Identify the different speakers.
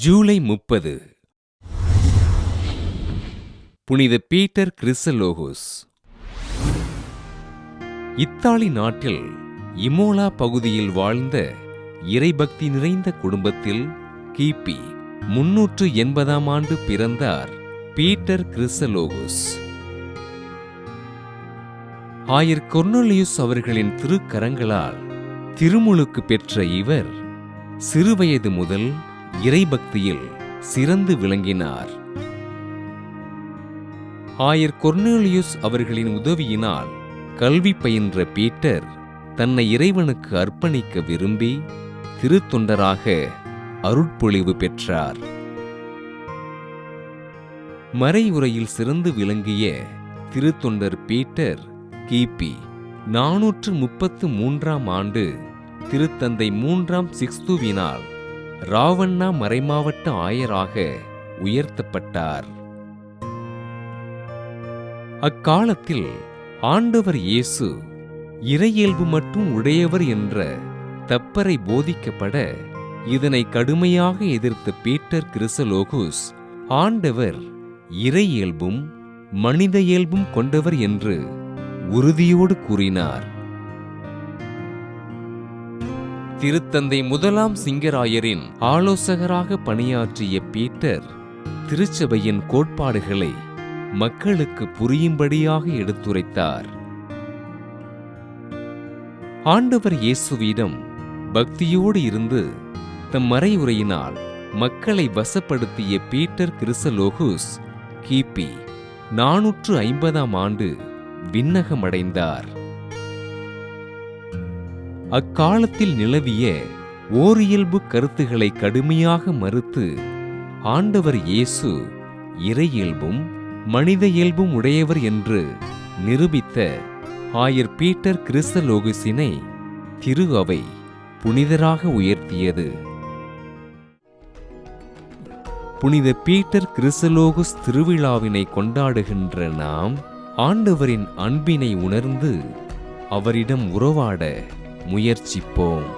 Speaker 1: ஜூலை 30 புனித Peter கிறிசலோகோஸ். Italy நாட்டில் Imola பகுதியில் வாழ்ந்த இறைபக்தி நிறைந்த குடும்பத்தில் கிபி 380ஆம் ஆண்டு பிறந்தார் பீட்டர் கிறிசலோகோஸ். ஆயர் கொர்னேலியுஸ் அவர்களின் திருக்கரங்களால் திருமுழுக்கு பெற்ற இவர் சிறுவயது முதல் இறைபக்தியில் சிறந்து விளங்கினார். ஆயர் கொர்னேலியுஸ் அவர்களின் உதவியினால் கல்வி பயின்ற பீட்டர் தன்னை இறைவனுக்கு அர்ப்பணிக்க விரும்பி திருத்தொண்டராக அருட்பொழிவு பெற்றார். மறையுறையில் சிறந்து விளங்கிய திருத்தொண்டர் பீட்டர் கிபி 433ஆம் ஆண்டு திருத்தந்தை 3ஆம் சிக்ஸ்துவினால் ராவண்ணா மறைமாவட்ட ஆயராக உயர்த்தப்பட்டார். அக்காலத்தில் ஆண்டவர் இயேசு இறையியல்பு மட்டும் உடையவர் என்ற தப்பறை போதிக்கப்பட இதனை கடுமையாக எதிர்த்த பீட்டர் கிறிசலோகோஸ் ஆண்டவர் இறையியல்பும் மனித இயல்பும் கொண்டவர் என்று உறுதியோடு கூறினார். திருத்தந்தை 1ஆம் சிங்கராயரின் ஆலோசகராக பணியாற்றிய பீட்டர் திருச்சபையின் கோட்பாடுகளை மக்களுக்கு புரியும்படியாக எடுத்துரைத்தார். ஆண்டவர் இயேசுவிடம் பக்தியோடு இருந்து தம் மறையுறையினால் மக்களை வசப்படுத்திய பீட்டர் கிறிசலோகோஸ் கிபி 450ஆம் ஆண்டு விண்ணகமடைந்தார். அக்காலத்தில் நிலவிய ஓரியல்பு கருத்துக்களை கடுமையாக மறுத்து ஆண்டவர் இயேசு இறையியல்பும் மனித இயல்பும் உடையவர் என்று நிரூபித்த ஆயர் பீட்டர் கிறிசலோகோஸினை திரு அவை புனிதராக உயர்த்தியது. புனித பீட்டர் கிறிசலோகோஸ் திருவிழாவினை கொண்டாடுகின்ற நாம் ஆண்டவரின் அன்பினை உணர்ந்து அவரிடம் உறவாட முயற்சிப்போம்.